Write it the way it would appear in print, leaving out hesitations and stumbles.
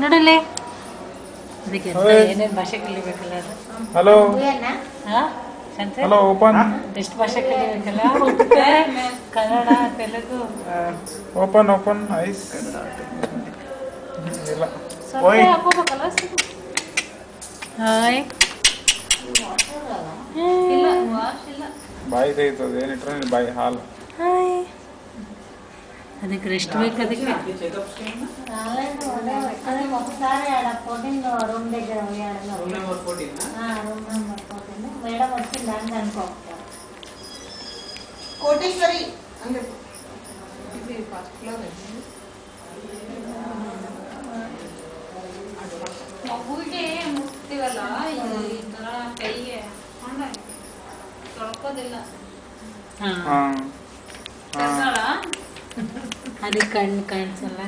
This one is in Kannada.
ನೋಡಲ್ಲಿ ಅದಕ್ಕೆ ಏನೇನು ಭಾಷೆ ಕಲಿಬೇಕಲ್ಲ ಅದು. ಹಲೋ ಹಾಂ ಸಂತೆ ಹಲೋ ಓಪನ್ ಎಷ್ಟು ಭಾಷೆ ಕಲಿಬೇಕಲ್ಲ Kannada Telugu open open eyes ಇಲ್ಲ ಸ್ವಲ್ಪ ಹಾಕೋಬೇಕಲ್ಲ. ಹಾಯ್ ಬಾಯಿ ತೆಗಿತದ ಏನಿಟ್ರೆ ಬಾಯಿ ಹಾಲು. ಹಾಯ್ ಅದಕ್ಕೆ ರೆಸ್ಟ್ ಬೇಕು. ಅದಕ್ಕೆ ఒకసారి ఆడ 14 రూమ్ దగ్గర పోయాడు. రూమ్ నెంబర్ 14 మేడం వచ్చింది అని అనుకో. కోటేశ్వరి అంటే ఇది ఫస్ట్ ఫ్లోర్ ಮಗುವಿಗೆ ಮುಟ್ತೀವಲ್ಲ ಈ ಥರ ಕೈಗೆ ತೊಳ್ಕೋದಿಲ್ಲ. ಹಾಂ ಅದಕ್ಕೆ ಕಣ್ಣು ಕಾಣಿಸಲ್ಲ.